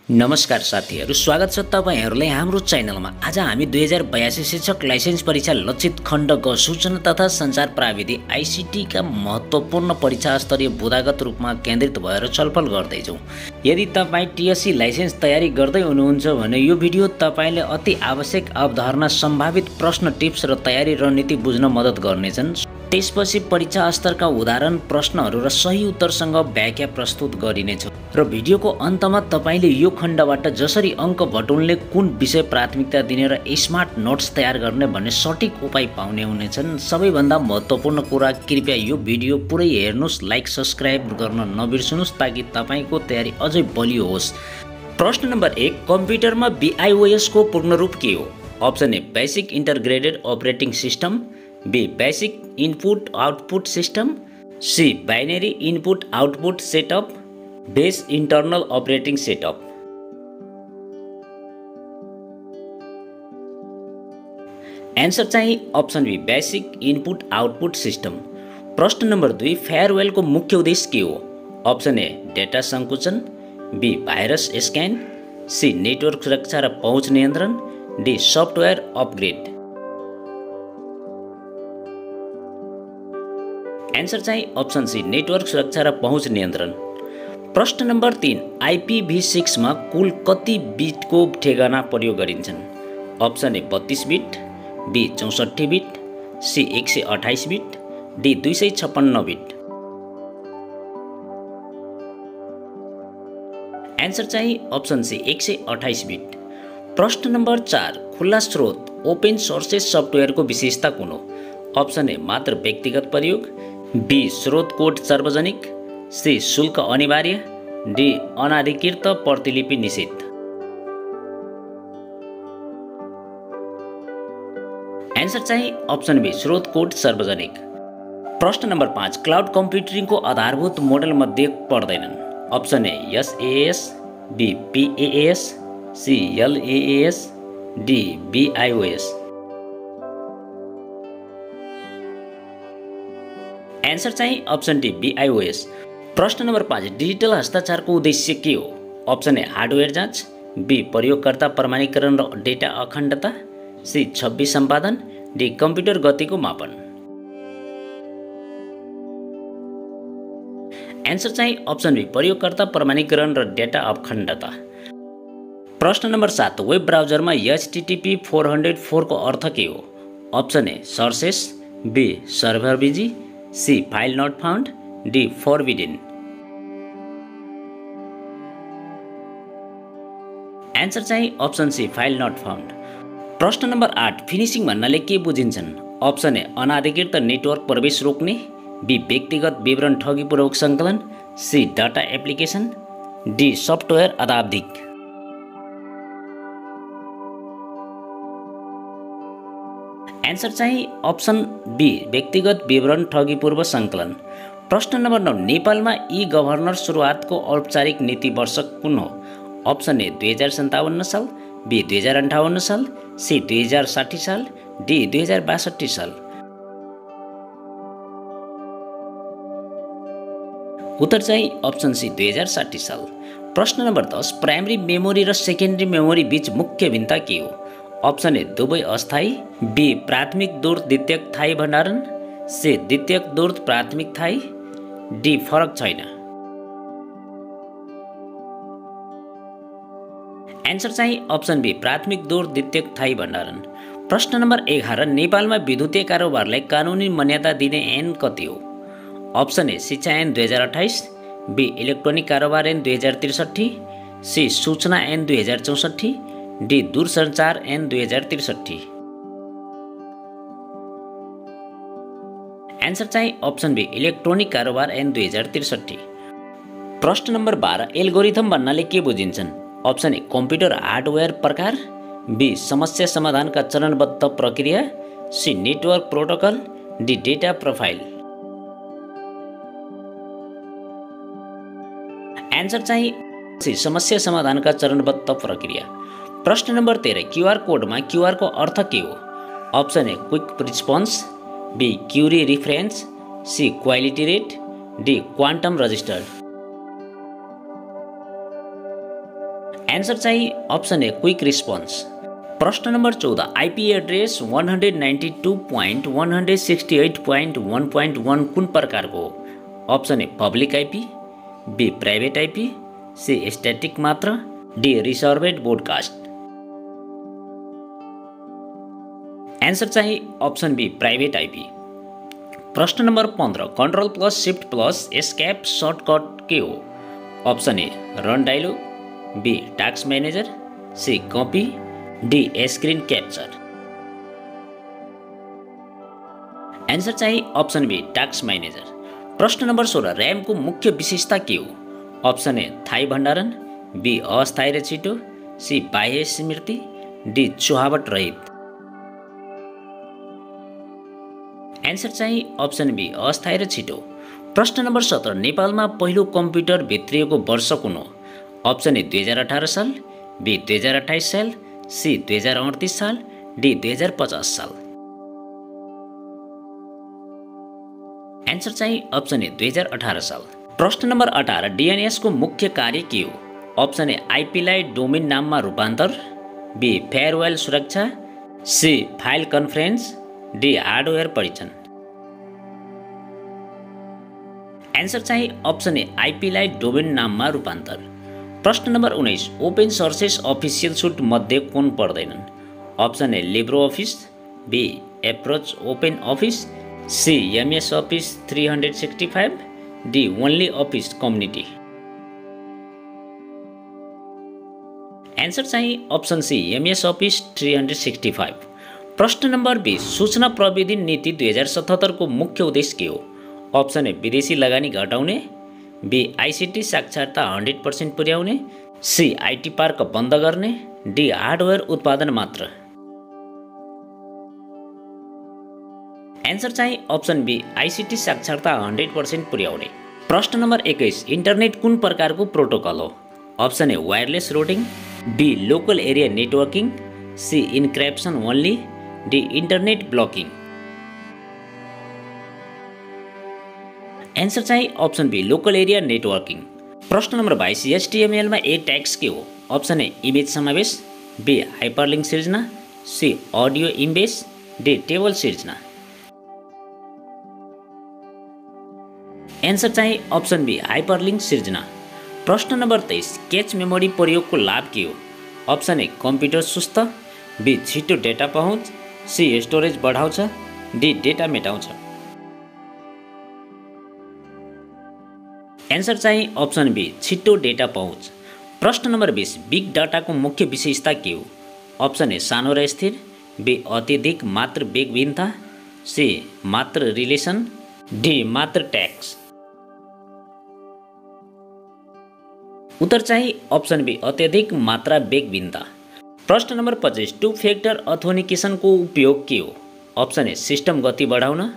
नमस्कार साथीहरू, स्वागत छ तपाईहरुलाई हाम्रो च्यानलमा। आज हामी 2082 शिक्षक लाइसेन्स परीक्षा लक्षित खण्ड ग सूचना तथा सञ्चार प्राविधि आईसीटी का महत्त्वपूर्ण परीक्षा स्तरीय बुदागत रूपमा केन्द्रित भएर छलफल गर्दैछौँ। यदि तपाई टीएससी लाइसेन्स तयारी गर्दै हुनुहुन्छ भने यो भिडियो तपाईले अति आवश्यक अवधारणा, सम्भावित प्रश्न, टिप्स र तयारी रणनीति बुझ्न मद्दत गर्नेछन्। त्यसपछि परीक्षा स्तरका उदाहरण प्रश्नहरू र सही उत्तरसँग व्याख्या प्रस्तुत गरिनेछ र भिडियोको अन्तमा तपाईले यो खण्डबाट जसरी अङ्क बटुल्ने, कुन विषय प्राथमिकता दिने र स्मार्ट नोट्स तयार गर्ने भन्ने सटिक उपाय पाउने हुनेछन्। सबैभन्दा महत्त्वपूर्ण कुरा, कृपया यो भिडियो पुरै हेर्नुस्, लाइक सब्स्क्राइब गर्न नबिर्सनुस् ताकि तपाईको तयारी अझै बलियो होस्। प्रश्न नम्बर 1, कम्प्युटरमा BIOS को पूर्ण रूप के हो? Option A basic integrated operating system, B basic input output system, C binary input output setup, base internal operating setup. Answer चाहिँ option B basic input output system. प्रश्न नम्बर 2, फायरवेलको मुख्य उद्देश्य के हो? अप्सन ए डेटा सङ्कुचन, B virus scan, C network सुरक्षा र पहुँच नियन्त्रण, डी सफ्टवेयर अपग्रेड। एन्सर चाहिँ अप्सन सी नेटवर्क सुरक्षा र पहुँच नियन्त्रण। प्रश्न नम्बर 3, IPv6 मा कुल कति बिटको ठेगाना प्रयोग गरिन्छन्? Option A 32 bit, B 64 bit, C 128 bit, D 256 bit. Answer चाहिँ अप्सन सी 128 बिट। प्रश्न नम्बर 4, खुला स्रोत ओपन सोर्सेस सफ्टवेयरको विशेषता कुन हो? अप्सन ए मात्र व्यक्तिगत प्रयोग, बी स्रोत कोड सार्वजनिक, सी शुल्क अनिवार्य, डी अनाधिकृत प्रतिलिपि निषेध। एन्सर चाहिँ अप्सन बी स्रोत कोड सार्वजनिक। प्रश्न नम्बर 5, क्लाउड कम्प्युटिङको आधारभूत मोडल मध्ये पर्दैनन्? Option A SaaS, B PaaS, C LaaS, D BIOS। Answer चाहिँ अप्सन डी BIOS। प्रश्न नम्बर 5, डिजिटल हस्ताक्षरको उद्देश्य के हो? अप्सन ए हार्डवेयर जाँच, बी प्रयोगकर्ता प्रमाणीकरण र डेटा अखण्डता, सी छवि सम्पादन, डी कम्प्युटर गतिको मापन। एन्सर चाहिँ अप्सन बी प्रयोगकर्ता प्रमाणीकरण र डेटा अखण्डता। प्रश्न नम्बर 7, वेब ब्राउजरमा HTTP 404 को अर्थ के हो? Option A success, B server busy, C file not found, D forbidden. Answer चाहिँ option C file not found. प्रश्न नम्बर 8, फिनिसिङ भन्नाले के बुझिन्छन्? अप्सन ए अनाधिकृत नेटवर्क प्रवेश रोक्ने, बी व्यक्तिगत विवरण ठगीपूर्वक सङ्कलन, C data application, D software अदाब्धिक। एन्सर चाहिँ अप्सन बी व्यक्तिगत विवरण ठगीपूर्व सङ्कलन। प्रश्न नम्बर 9, नेपालमा ई-गभर्नर सुरुवातको औपचारिक नीति वर्ष कुन हो? अप्सन ए 2057 साल, बी 2058 साल, सी 2060 साल, डी 2062 साल। उत्तर चाहिँ अप्सन सी 2060 साल। प्रश्न नम्बर 10, प्राइमरी मेमोरी र सेकेन्डरी मेमोरी बीच मुख्य भिन्नता के हो? अप्सन ए दुवै अस्थायी, बी प्राथमिक दूर द्वितीयक थायी भण्डारण, सी द्वितीयक दूर प्राथमिक थायी, डी फरक छैन। एन्सर चाहिँ अप्सन बी प्राथमिक दूर द्वितीयक थायी भण्डारण। प्रश्न नम्बर 11, नेपालमा विद्युतीय कारोबारलाई कानुनी मान्यता दिने ऐन कति हो? अप्सन ए शिक्षा ऐन 2028, बी इलेक्ट्रोनिक कारोबार ऐन 2063, सी सूचना ऐन 2064, डी दूरसञ्चार ऐन 2063। एन्सर चाहिँ अप्सन बी इलेक्ट्रोनिक कारोबार ऐन 2063। प्रश्न नम्बर 12, एल्गोरिथम भन्नाले के बुझिन्छन्? अप्सन ए कम्प्युटर हार्डवेयर प्रकार, बी समस्या समाधानका चरणबद्ध प्रक्रिया, C network protocol, D data profile. Answer चाहिँ सी समस्या समाधानका चरणबद्ध प्रक्रिया। प्रश्न नम्बर 13, क्युआर कोडमा क्युआर को अर्थ के हो? Option A quick response, B query reference, C quality rate, D quantum registered. Answer चाहिँ अप्सन ए क्विक रिस्पोन्स। प्रश्न नम्बर 14 आइपी एड्रेस 192.168.1.1 कुन प्रकारको हो? Option A public IP, B private IP, C static मात्र, डी रिजर्भेड ब्रोडकास्ट। एन्सर चाहिँ option B private IP. प्रश्न number 15 control plus shift plus escape shortcut के हो? Option A run dialog, B task manager, C copy, D screen capture. Answer चाहिँ option be task manager. प्रश्न number 16 ऱ्यामको मुख्य विशेषता के हो? अप्सन ए थाई भण्डारण, बी अस्थायी र छिटो, सी बाह्य स्मृति, डी चुहावट रहित। एन्सर चाहिँ अप्सन बी अस्थायी र छिटो। प्रश्न नम्बर 17 नेपालमा पहिलो कम्प्युटर भित्रिएको वर्ष कुन हो? अप्सन ए 2018 साल, बी 2028 साल, सी 2038 साल, डी 2050 साल। एन्सर चाहिँ अप्सन ए 2018 साल। प्रश्न नम्बर 18 डीएनएस को मुख्य कार्य के हो? अप्सन ए आइपीलाई डोमेन नाममा रूपान्तर, बी फेयरवेल सुरक्षा, C file conference, D hardware परीक्षण। एन्सर चाहिँ अप्सन ए आइपीलाई डोमेन नाममा रूपान्तर। प्रश्न number 19 open sources official suite मध्ये कुन पर्दैनन्? Option A libre office, B approach open office, C MS office 365, D only office community. Answer चाहिँ अप्सन सी एमएस अफिस 365। प्रश्न नम्बर 20 सूचना प्रविधि नीति 2077 को मुख्य उद्देश्य के हो? अप्सन ए विदेशी लगानी घटाउने, बी आइसिटी साक्षरता 100% पुर्याउने, सी आइटी पार्क बन्द गर्ने, डी हार्डवेयर उत्पादन मात्र। एन्सर चाहिँ अप्सन बी आइसिटी साक्षरता 100% पुर्याउने। प्रश्न नम्बर 21 इन्टरनेट कुन प्रकारको प्रोटोकल हो? Option A wireless routing, B local area networking, C encryption only, D internet blocking. Answer चाहिँ option B local area networking. प्रश्न नम्बर 22 एचटीएमएलमा ए ट्याग्स के हो? अप्सन ए इमेज समावेश, बी हाइपरलिङ्क सिर्जना, C audio image, D table सिर्जना। Answer चाहिँ option B hyperlink सिर्जना। प्रश्न नम्बर 23 क्याच मेमोरी प्रयोगको लाभ के हो? अप्सन ए कम्प्युटर सुस्त, बी छिटो डेटा पहुँच, सी स्टोरेज बढाउँछ, डी डेटा मेटाउँछ। एन्सर चाहिँ अप्सन बी छिटो डेटा पहुँच। प्रश्न नम्बर 20 बिग डाटाको मुख्य विशेषता के हो? अप्सन ए सानो र स्थिर, बी अत्यधिक मात्र वेग भिन्नता, सी मात्र रिलेसन, डी मात्र ट्याक्स। उत्तर चाहिँ अप्सन बी अत्यधिक मात्रा वेग भिन्नता। प्रश्न नम्बर 25 टु फ्याक्टर अथेन्टिकेसनको उपयोग के हो? अप्सन ए सिस्टम गति बढाउन,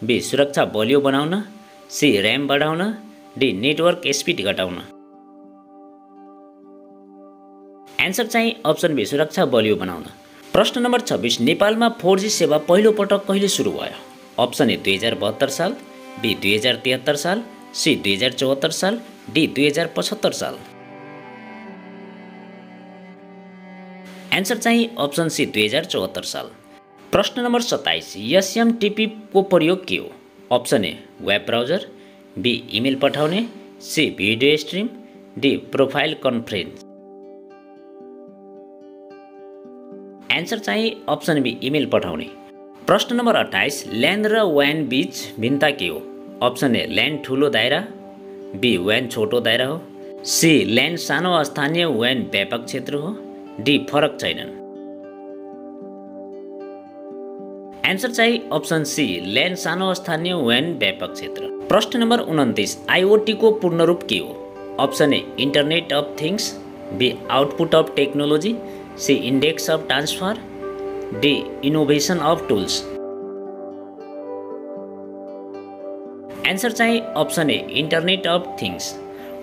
बी सुरक्षा बलियो बनाउन, सी ऱ्याम बढाउन, डी नेटवर्क स्पिड घटाउन। एन्सर चाहिँ अप्सन बी सुरक्षा बलियो बनाउन। प्रश्न नम्बर 26 नेपालमा 4G सेवा पहिलो पटक कहिले सुरु भयो? अप्सन ए 2072 साल, बी 2073 साल, सी 2074 साल, डी 2075 साल। एन्सर चाहिँ अप्सन सी 2074 साल। प्रश्न नम्बर 27 एसएमटिपी को प्रयोग के हो? Option A web browser, B email पठाउने, C video stream, D profile conference. Answer चाहिँ अप्सन बी इमेल पठाउने। प्रश्न नम्बर 28 ल्यान र व्यान बीच भिन्नता के हो? अप्सन ए ल्यान ठुलो दायरा, बी व्यान छोटो दायरा हो, सी ल्यान सानो स्थानीय व्यान व्यापक क्षेत्र हो, डी फरक छैनन्। एन्सर चाहिँ अप्सन सी ल्यान सानो स्थानीय व्यान व्यापक क्षेत्र। प्रश्न नम्बर 29 आइओटी को पूर्ण रूप के हो? Option A internet of things, B output of technology, C index of transfer, D innovation of tools. Answer चाहिँ option A internet of things.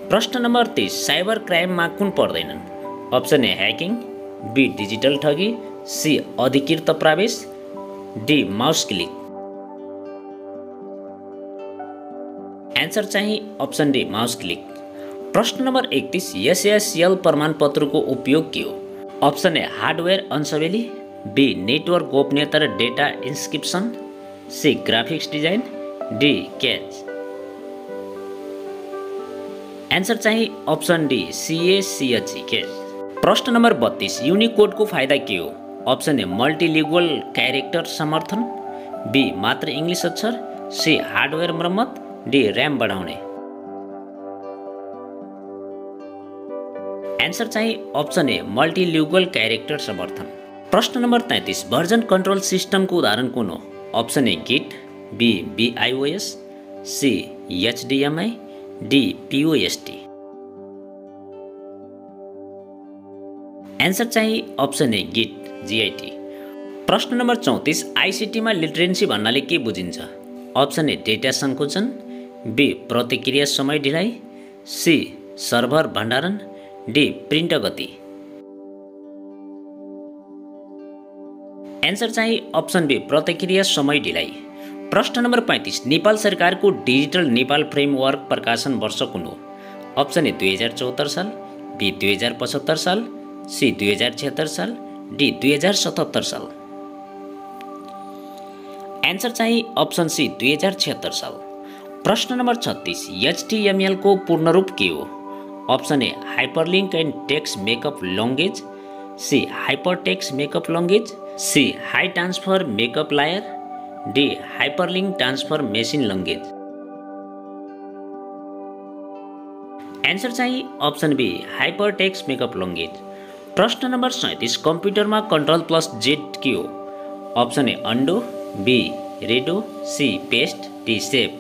प्रश्न नम्बर 30 साइबर क्राइममा कुन पर्दैनन्? Option A hacking, B digital ठगी, सी अधिकृत प्रवेश, D mouse click. Answer चाहिँ option D mouse click. प्रश्न नम्बर 31 एसएसएल प्रमाणपत्रको उपयोग के हो? अप्सन ए हार्डवेयर अनसबेली, बी नेटवर्क गोपनीयता र data inscription, C graphics design, D cache. Answer चाहिँ अप्सन डी सिएसिएच क्याच। प्रश्न नम्बर 32 युनिकोडको फाइदा के हो? अप्सन ए मल्टिलिङ्गुअल क्यारेक्टर समर्थन, बी मात्र इङ्ग्लिस अक्षर, सी हार्डवेयर मर्मत, डी ऱ्याम बढाउने। एन्सर चाहिँ अप्सन ए मल्टिलिङ्गुअल क्यारेक्टर समर्थन। प्रश्न नम्बर 33 भर्जन कन्ट्रोल सिस्टमको उदाहरण कुन हो? Option A Git, B BIOS, C HDMI, D POST. Answer चाहिँ अप्सन ए गिट जिआइटी। प्रश्न नम्बर 34 आइसिटीमा लिटरेन्सी भन्नाले के बुझिन्छ? अप्सन ए डेटा सङ्कुचन, बी प्रतिक्रिया समय ढिलाइ, सी सर्भर भण्डारण, डी प्रिन्ट गति। एन्सर चाहिँ अप्सन बी प्रतिक्रिया समय ढिलाइ। प्रश्न नम्बर 35 नेपाल सरकारको डिजिटल नेपाल फ्रेमवर्क प्रकाशन वर्ष कुन हो? अप्सन ए 2074 साल, बी 2075 साल, सी 2076 साल, डी 2077 साल। एन्सर चाहिँ अप्सन सी 2076 साल। प्रश्न नम्बर 36 एचटीएमएल को पूर्ण रूप के हो? Option A hyperlink and text makeup language, C hypertext makeup language, C high transfer makeup liar, D hyperlink transfer machine language. Answer चाहिँ option B hypertext makeup language. प्रश्न number 37 कम्प्युटरमा कन्ट्रोल प्लस जेड के हो? Option A undo, B redo, C paste, D save.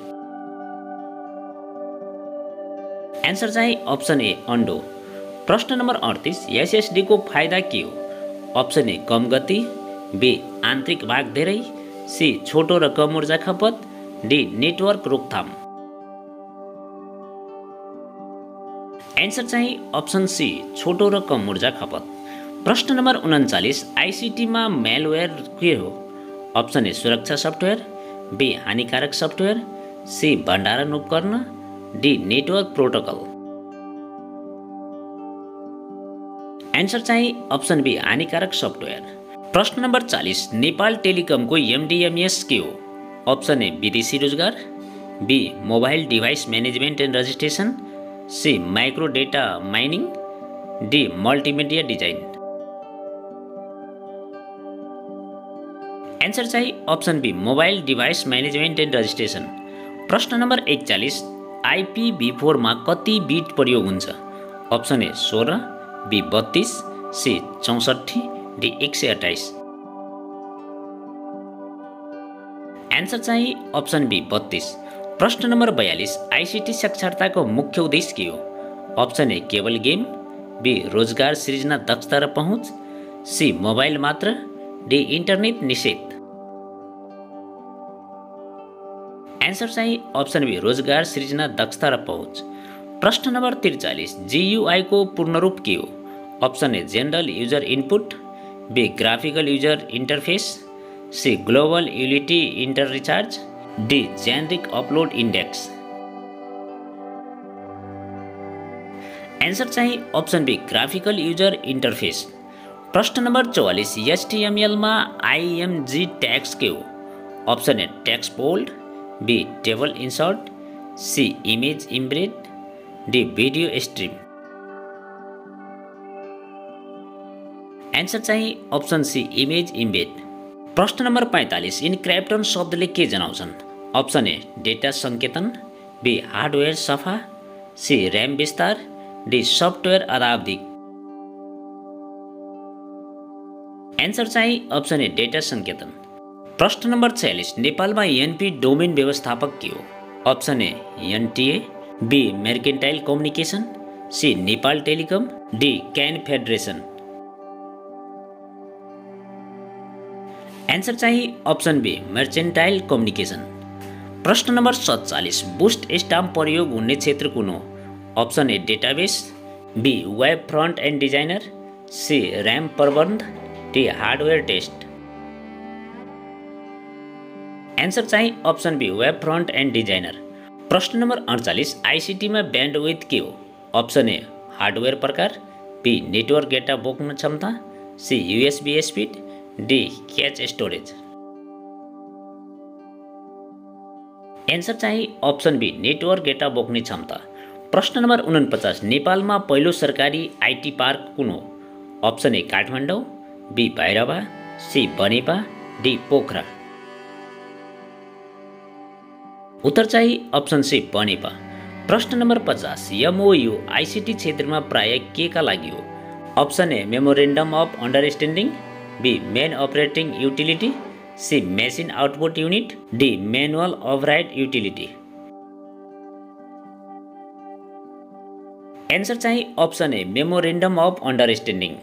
Answer चाहिँ option A undo. प्रश्न number 38 SSD को फाइदा के हो? अप्सन ए कम गति, बी आन्तरिक भाग धेरै, सी छोटो र कम ऊर्जा खपत, डी नेटवर्क रोकथाम। एन्सर चाहिँ अप्सन सी छोटो र कम ऊर्जा खपत। प्रश्न नम्बर 39 आइसिटीमा मेलवेयर के हो? अप्सन ए सुरक्षा सफ्टवेयर, बी हानिकारक सफ्टवेयर, सी भण्डारण उपकरण, डी नेटवर्क प्रोटोकल। एन्सर चाहिँ अप्सन बी हानिकारक सफ्टवेयर। प्रश्न नम्बर 40 नेपाल टेलिकमको एमडिएमएस के हो? अप्सन ए विदेशी रोजगार, B mobile device management and registration, C micro data mining, D multimedia design. Answer चाहिँ option B mobile device management and registration. प्रश्न नम्बर 41 IPv4 मा कति बिट प्रयोग हुन्छ? Option A 16, B 32, C 64, D 128। Answer चाहिँ option be 32। प्रश्न number 42 ICT साक्षरताको मुख्य उद्देश्य के हो? अप्सन ए केवल गेम, बी रोजगार सृजना दक्षता र पहुँच, सी मोबाइल मात्र, डी इन्टरनेट निषेध। एन्सर चाहिँ अप्सन बी रोजगार सृजना दक्षता र पहुँच। प्रश्न नम्बर 43 GUI को पूर्ण रूप के हो? Option A general user input, B graphical user interface, C global utility inter recharge, D generic upload index. Answer चाहिँ option B graphical user interface. प्रश्न नम्बर 44 HTML मा IMG ट्याग्स के हो? Option A text bold, B table insert, C image embed, D video stream. Answer चाहिँ option C image embed. प्रश्न number 45 encryption शब्दले के जनाउँछन्? अप्सन ए डेटा सङ्केतन, बी हार्डवेयर सफा, सी ऱ्याम विस्तार, डी सफ्टवेयर अदावधिक। एन्सर चाहिँ अप्सन ए डेटा सङ्केतन। प्रश्न नम्बर 46 नेपालमा एनपी डोमेन व्यवस्थापक के हो? Option A NTA, B mercantile communication, C Nepal telecom, D CAN federation. Answer चाहिँ अप्सन बी मर्केन्टाइल कम्युनिकेसन। प्रश्न नम्बर 47 बुस्ट स्टाम्प प्रयोग हुने क्षेत्र कुन हो? Option A database, B web front end designer, C RAM प्रबन्ध, डी हार्डवेयर टेस्ट। एन्सर चाहिँ option B web front end designer. प्रश्न नम्बर 48 आइसिटीमा ब्यान्डविड्थ के हो? अप्सन ए हार्डवेयर प्रकार, बी नेटवर्क डेटा बोक्न क्षमता, C USB speed, D cache storage. Answer चाहिँ अप्सन बी नेटवर्क डेटा बोक्ने क्षमता। प्रश्न नम्बर 49, नेपालमा पहिलो सरकारी आइटी पार्क कुन हो? Option A Kathmandu, B Bhairahawa, C Banepa, D Pokhara. उत्तर चाहिँ अप्सन सी बनेपा। प्रश्न नम्बर 50, MOU आइसिटी क्षेत्रमा प्राय के का लागि हो? Option A memorandum of understanding, B main operating utility, C machine output unit, D manual override utility. Answer चाहिँ option A memorandum of understanding.